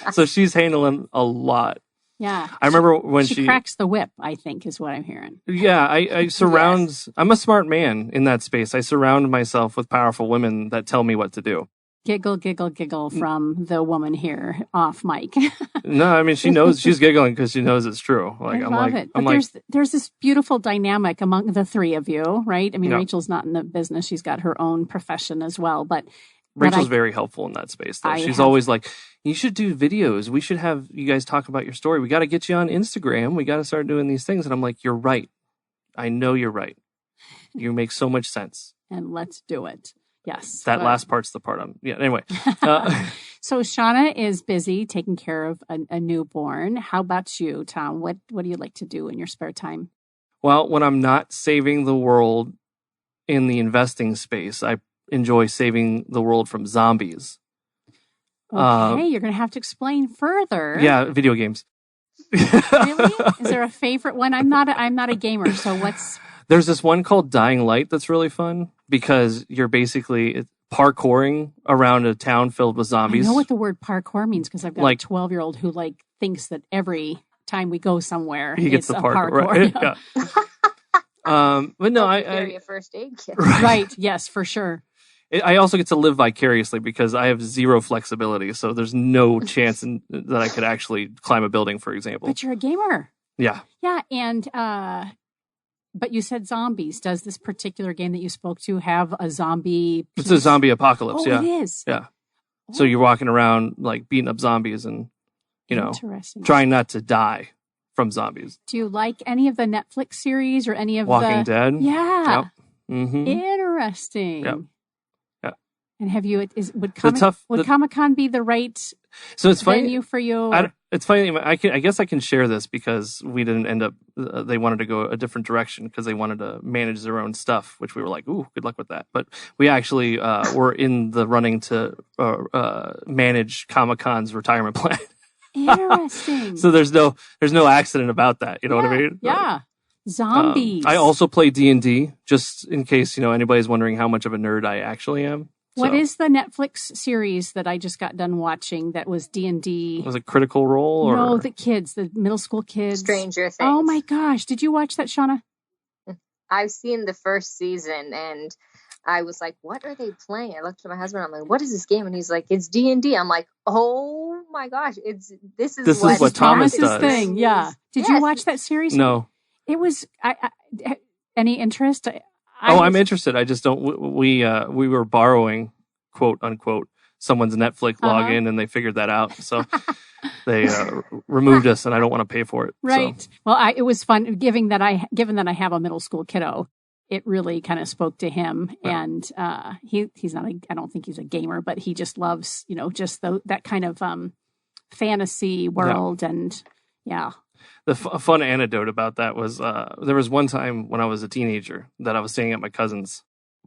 So she's handling a lot. Yeah. I remember when she cracks the whip, I think, is what I'm hearing. Yeah. I surround, yes. I'm a smart man in that space. I surround myself with powerful women that tell me what to do. Giggle, giggle, giggle from the woman here off mic. No, I mean, she knows, she's giggling because she knows it's true. Like, I love it. But there's this beautiful dynamic among the three of you, right? I mean, Rachel's not in the business. She's got her own profession as well. But Rachel's very helpful in that space, though. She's always like, you should do videos. We should have you guys talk about your story. We got to get you on Instagram. We got to start doing these things. And I'm like, you're right. I know you're right. You make so much sense. And let's do it. Yes. That last part's the part anyway. So Shauna is busy taking care of a newborn. How about you, Tom? What do you like to do in your spare time? Well, when I'm not saving the world in the investing space, I enjoy saving the world from zombies. Okay, you're going to have to explain further. Yeah, video games. Really? Is there a favorite one? I'm not a gamer, so what's... There's this one called Dying Light that's really fun because you're basically parkouring around a town filled with zombies. I know what the word parkour means because I've got a 12-year-old who thinks that every time we go somewhere, he gets it's the a parkour. Right? Yeah. But no, I carry a first aid kit. Right. Yes, for sure. I also get to live vicariously because I have zero flexibility, so there's no chance that I could actually climb a building, for example. But you're a gamer. Yeah. Yeah, and but you said zombies. Does this particular game that you spoke to have a zombie piece? It's a zombie apocalypse, yeah. It is? Yeah. Oh. So you're walking around beating up zombies and, trying not to die from zombies. Do you like any of the Netflix series or any of Walking Dead? Yeah. Yep. Mm-hmm. Interesting. Yep. Yeah. And have you, would Comic-Con be the right venue for you? It's funny. I guess I can share this because we didn't end up. They wanted to go a different direction because they wanted to manage their own stuff, which we were like, "Ooh, good luck with that." But we actually were in the running to manage Comic-Con's retirement plan. Interesting. So there's no accident about that. You know what I mean? Yeah. Zombies. I also play D&D, just in case anybody's wondering how much of a nerd I actually am. What is the Netflix series that I just got done watching that was D&D? Was it Critical Role? Or? No, the middle school kids. Stranger Things. Oh my gosh. Did you watch that, Shauna? I've seen the first season, and I was like, what are they playing? I looked at my husband. I'm like, what is this game? And he's like, it's D&D. I'm like, oh my gosh, this is what Thomas Thomas's does. thing. Yeah. Did you watch that series? No. It was. Any interest? I'm interested. I just don't. We were borrowing, quote unquote, someone's Netflix login, and they figured that out. So they removed us, and I don't want to pay for it. Right. So. Well, it was fun. Given that I have a middle school kiddo, it really kind of spoke to him. Yeah. And he's not. I don't think he's a gamer, but he just loves just that kind of fantasy world, and yeah. The fun anecdote about that was there was one time when I was a teenager that I was staying at my cousin's,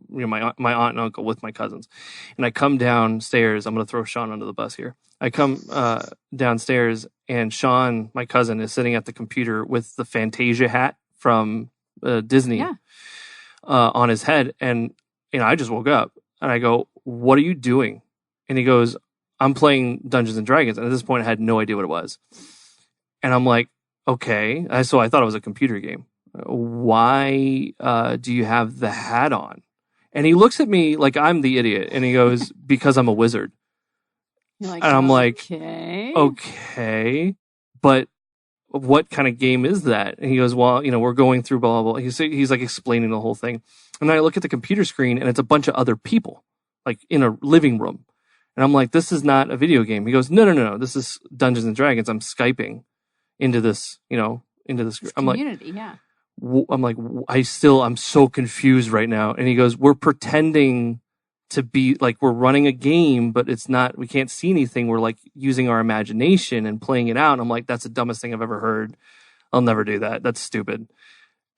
my aunt and uncle with my cousins, and I come downstairs. I'm going to throw Sean under the bus here. I come downstairs, and Sean, my cousin, is sitting at the computer with the Fantasia hat from Disney on his head, and I just woke up, and I go, "What are you doing?" And he goes, "I'm playing Dungeons and Dragons." And at this point, I had no idea what it was, and I'm like, okay. So I thought it was a computer game. Why do you have the hat on? And he looks at me like I'm the idiot. And he goes, because I'm a wizard. You're like, and I'm okay. But what kind of game is that? And he goes, well, we're going through blah, blah, blah. He's like explaining the whole thing. And then I look at the computer screen, and it's a bunch of other people, like in a living room. And I'm like, this is not a video game. He goes, no. This is Dungeons and Dragons. I'm Skyping into this, into this community. I'm like, I'm so confused right now. And he goes, we're pretending to be like, we're running a game, but it's not, we can't see anything. We're like using our imagination and playing it out. And I'm like, that's the dumbest thing I've ever heard. I'll never do that. That's stupid.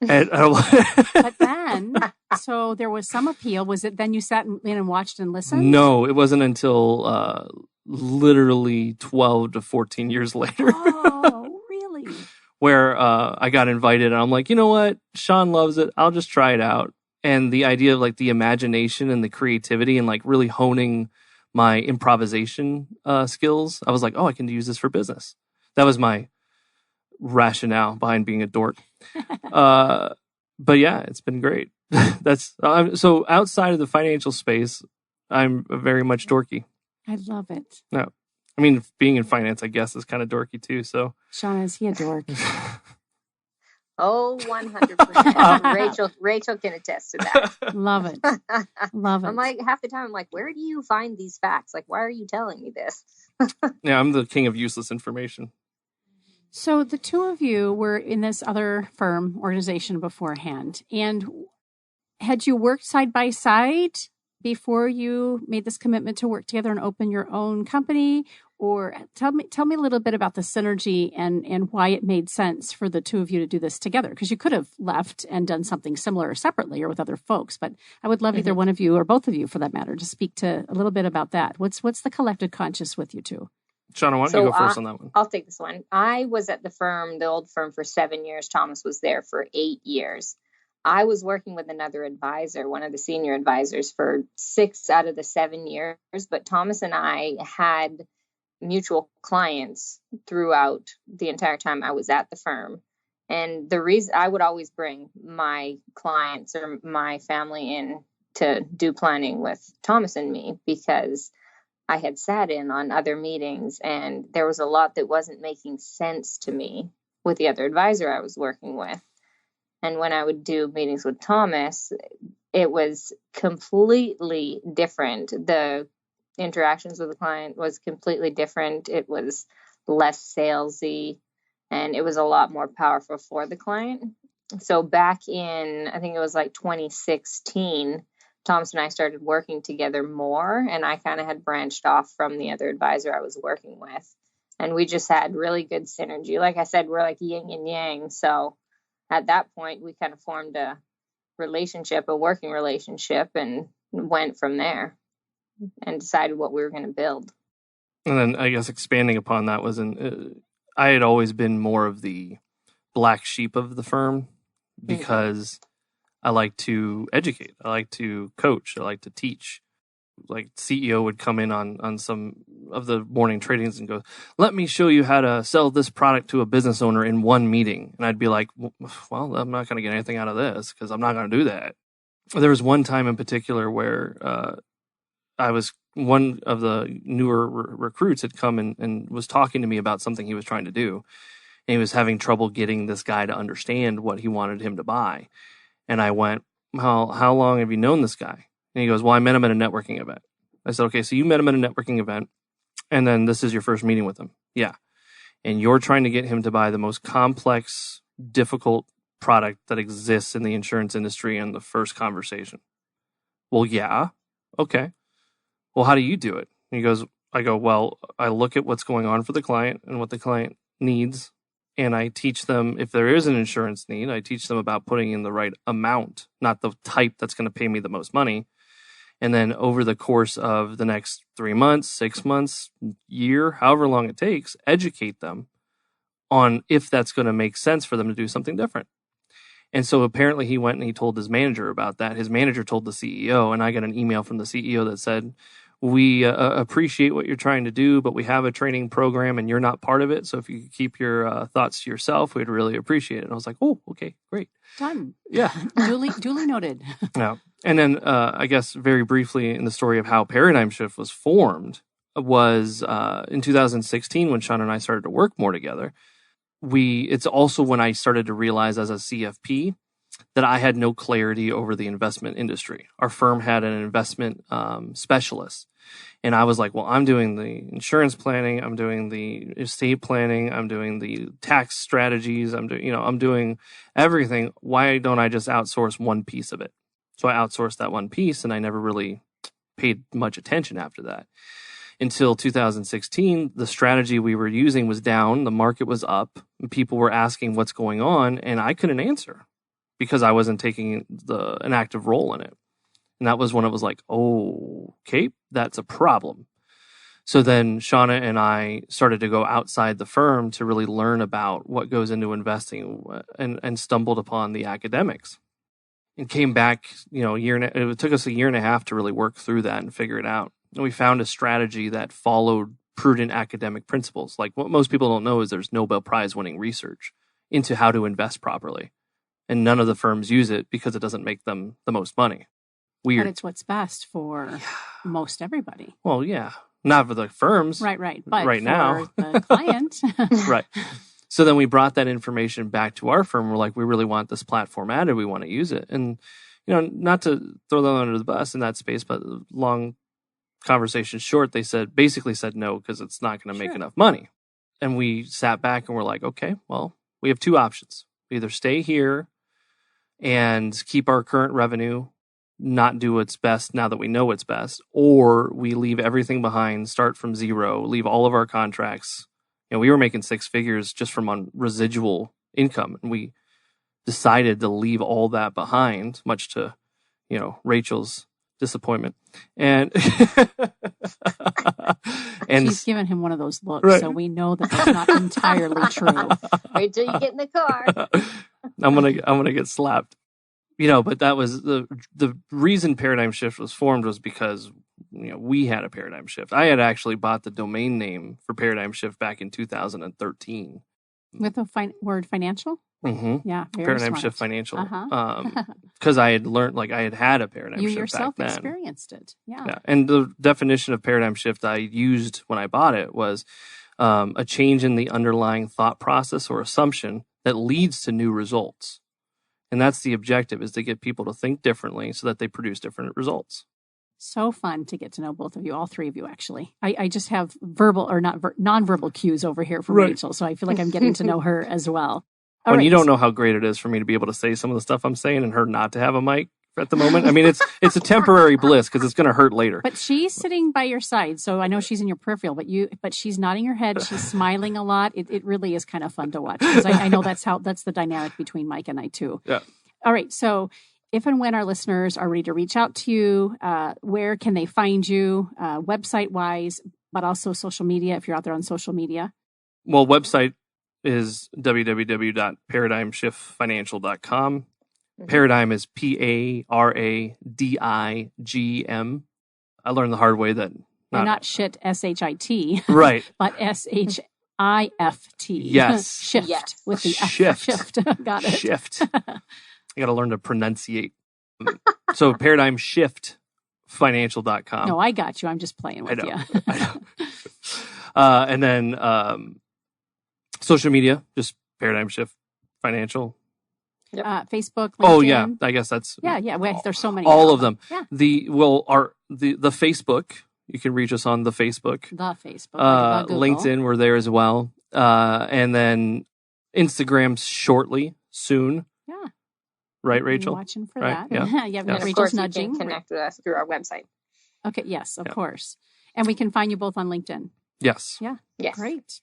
And but then, so there was some appeal. Was it then you sat in and watched and listened? No, it wasn't until literally 12 to 14 years later. Oh, really? Where I got invited, and I'm like, you know what? Sean loves it. I'll just try it out. And the idea of like the imagination and the creativity and like really honing my improvisation skills, I was like, oh, I can use this for business. That was my rationale behind being a dork. But yeah, it's been great. That's so outside of the financial space, I'm very much dorky. I love it. No, I mean, being in finance, I guess, is kind of dorky too. So, Shauna, is he a dork? Oh, 100%. Rachel can attest to that. Love it. Love it. I'm like, half the time, I'm like, where do you find these facts? Like, why are you telling me this? Yeah, I'm the king of useless information. So the two of you were in this other firm organization beforehand. And had you worked side by side before you made this commitment to work together and open your own company? Or tell me a little bit about the synergy and why it made sense for the two of you to do this together. Because you could have left and done something similar separately or with other folks. But I would love either one of you or both of you, for that matter, to speak to a little bit about that. What's the collective conscious with you two? Shauna, why don't you go first on that one? I'll take this one. I was at the old firm, for 7 years. Thomas was there for 8 years. I was working with another advisor, one of the senior advisors, for 6 out of the 7 years. But Thomas and I had mutual clients throughout the entire time I was at the firm. And the reason I would always bring my clients or my family in to do planning with Thomas and me, because I had sat in on other meetings and there was a lot that wasn't making sense to me with the other advisor I was working with. And when I would do meetings with Thomas, it was completely different. The interactions with the client was completely different. It was less salesy, and it was a lot more powerful for the client. So back in, I think it was like 2016, Thomas and I started working together more, and I kind of had branched off from the other advisor I was working with. And we just had really good synergy. Like I said, we're like yin and yang. So at that point, we kind of formed a working relationship, and went from there and decided what we were going to build. And then I guess expanding upon that I had always been more of the black sheep of the firm, because I like to educate. I like to coach. I like to teach. like CEO would come in on some of the morning tradings and go, let me show you how to sell this product to a business owner in one meeting. And I'd be like, well, I'm not going to get anything out of this because I'm not going to do that. There was one time in particular where one of the newer recruits had come and was talking to me about something he was trying to do. And he was having trouble getting this guy to understand what he wanted him to buy. And I went, well, how long have you known this guy? And he goes, well, I met him at a networking event. I said, okay, so you met him at a networking event, and then this is your first meeting with him. Yeah. And you're trying to get him to buy the most complex, difficult product that exists in the insurance industry in the first conversation. Well, yeah. Okay. Well, how do you do it? And he goes, I go, well, I look at what's going on for the client and what the client needs. And I teach them, if there is an insurance need, I teach them about putting in the right amount, not the type that's going to pay me the most money. And then over the course of the next 3 months, 6 months, year, however long it takes, educate them on if that's going to make sense for them to do something different. And so apparently he went and he told his manager about that. His manager told the CEO, and I got an email from the CEO that said, we appreciate what you're trying to do, but we have a training program and you're not part of it. So if you could keep your thoughts to yourself, we'd really appreciate it. And I was like, oh, okay, great. Done. Yeah. Duly noted. Yeah. And then I guess very briefly in the story of how Paradigm Shift was formed was in 2016 when Shauna and I started to work more together. It's also when I started to realize as a CFP that I had no clarity over the investment industry. Our firm had an investment specialist. And I was like, well, I'm doing the insurance planning. I'm doing the estate planning. I'm doing the tax strategies. I'm doing everything. Why don't I just outsource one piece of it? So I outsourced that one piece, and I never really paid much attention after that. Until 2016, the strategy we were using was down. The market was up. And people were asking what's going on, and I couldn't answer because I wasn't taking an active role in it. And that was when it was like, oh, okay, that's a problem. So then Shauna and I started to go outside the firm to really learn about what goes into investing and stumbled upon the academics and came back, it took us a year and a half to really work through that and figure it out. And we found a strategy that followed prudent academic principles. Like what most people don't know is there's Nobel Prize winning research into how to invest properly. And none of the firms use it because it doesn't make them the most money. Weird. But it's what's best for most everybody. Well, yeah. Not for the firms. Right. But right for now. the client. Right. So then we brought that information back to our firm. We're like, we really want this platform added. We want to use it. And, not to throw them under the bus in that space, but long conversation short, they basically said no because it's not going to make enough money. And we sat back and we're like, okay, well, we have two options. We either stay here and keep our current revenue, not do what's best now that we know what's best, or we leave everything behind, start from zero, leave all of our contracts. We were making six figures just from on residual income, and we decided to leave all that behind, much to, Rachel's disappointment. And she's given him one of those looks, right. So we know that that's not entirely true. Wait till you get in the car. I'm gonna get slapped. But that was the reason Paradigm Shift was formed was because we had a paradigm shift. I had actually bought the domain name for Paradigm Shift back in 2013 with the word financial. Mm-hmm. Yeah, Paradigm smart. Shift Financial. Because I had learned, I had a paradigm shift. You yourself back then. Experienced it. Yeah. And the definition of paradigm shift I used when I bought it was a change in the underlying thought process or assumption that leads to new results. And that's the objective, is to get people to think differently so that they produce different results. So fun to get to know both of you, all three of you, actually. I just have verbal or nonverbal cues over here from Rachel, so I feel like I'm getting to know her as well. When you don't know how great it is for me to be able to say some of the stuff I'm saying and her not to have a mic at the moment. I mean, it's a temporary bliss because it's going to hurt later. But she's sitting by your side, so I know she's in your peripheral, but she's nodding her head. She's smiling a lot. It really is kind of fun to watch because I know that's the dynamic between Mike and I too. Yeah. All right. So if and when our listeners are ready to reach out to you, where can they find you, website wise, but also social media if you're out there on social media? Well, website is www.paradigmshiftfinancial.com. Mm-hmm. Paradigm is PARADIGM. I learned the hard way that not shit, S-H-I-T. Right. But S-H-I-F-T. Yes. Shift. Yes. With the F Shift. for shift. Got it. Shift. I got to learn to pronunciate. So paradigmshiftfinancial.com. No, I got you. I'm just playing with you. I know. And then social media, just Paradigm Shift Financial. Facebook, LinkedIn. Oh yeah, I guess that's there's so many. All of them. Yeah. The Facebook. You can reach us on the Facebook. LinkedIn, we're there as well. And then Instagram shortly, soon. Yeah. Right, Rachel? I'm watching for right? that. Yeah. And Rachel's of course, nudging. you can connect with us through our website. Okay. Yes, of course. And we can find you both on LinkedIn. Yes. Yeah. Yes. Great.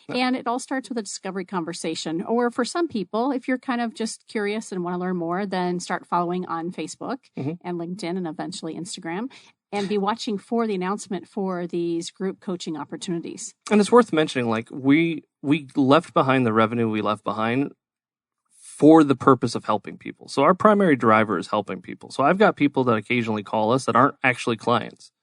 And it all starts with a discovery conversation. Or for some people, if you're kind of just curious and want to learn more, then start following on Facebook and LinkedIn and eventually Instagram. And be watching for the announcement for these group coaching opportunities. And it's worth mentioning, like, we left behind the revenue we left behind for the purpose of helping people. So our primary driver is helping people. So I've got people that occasionally call us that aren't actually clients,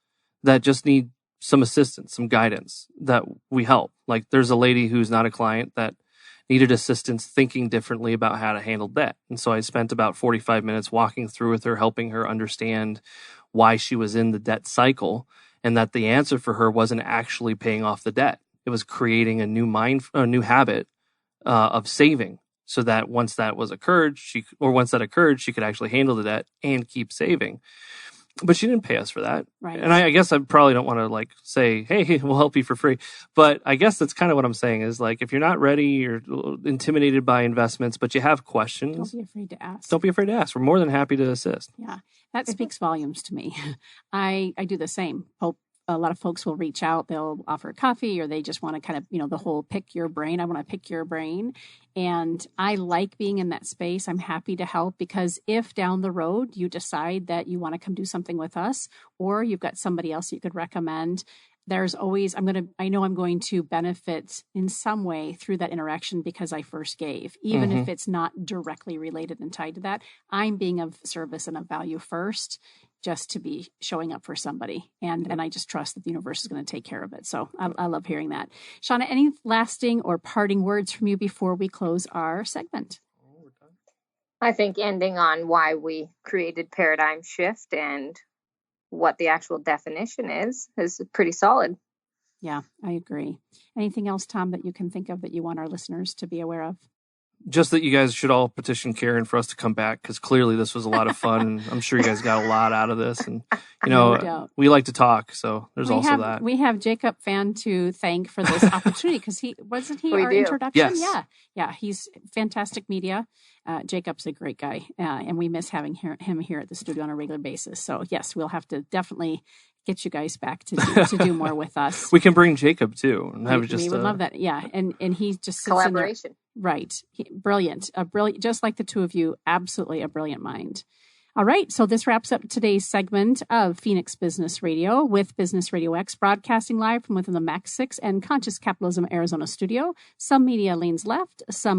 that just need some assistance, some guidance that we help. Like there's a lady who's not a client that needed assistance thinking differently about how to handle debt. And so I spent about 45 minutes walking through with her, helping her understand why she was in the debt cycle, and that the answer for her wasn't actually paying off the debt. It was creating a new habit of saving, so that once that occurred, she could actually handle the debt and keep saving. But she didn't pay us for that. Right. And I guess I probably don't want to like say, hey, we'll help you for free. But I guess that's kind of what I'm saying is like, if you're not ready, you're intimidated by investments, but you have questions. Don't be afraid to ask. Don't be afraid to ask. We're more than happy to assist. Yeah. That speaks volumes to me. I do the same. A lot of folks will reach out. They'll offer coffee, or they just want to kind of, the whole pick your brain. I want to pick your brain. And I like being in that space. I'm happy to help, because if down the road you decide that you want to come do something with us, or you've got somebody else you could recommend, there's always, I know I'm going to benefit in some way through that interaction because I first gave, even if it's not directly related and tied to that. I'm being of service and of value first, just to be showing up for somebody. And I just trust that the universe is going to take care of it. So I love hearing that. Shauna, any lasting or parting words from you before we close our segment? I think ending on why we created Paradigm Shift and what the actual definition is pretty solid. Yeah, I agree. Anything else, Tom, that you can think of that you want our listeners to be aware of? Just that you guys should all petition Karen for us to come back, because clearly this was a lot of fun. And I'm sure you guys got a lot out of this. And, we like to talk. So there's also that. We have Jacob Fan to thank for this opportunity, because wasn't he our introduction? Yes. Yeah. He's fantastic media. Jacob's a great guy. And we miss having him here at the studio on a regular basis. So yes, we'll have to definitely get you guys back to do more with us. We can bring Jacob too, and have we would love that. Yeah, and he just sits collaboration. In there. Right, brilliant, just like the two of you, absolutely a brilliant mind. All right, so this wraps up today's segment of Phoenix Business Radio with Business Radio X, broadcasting live from within the Max 6 and Conscious Capitalism Arizona studio. Some media leans left, some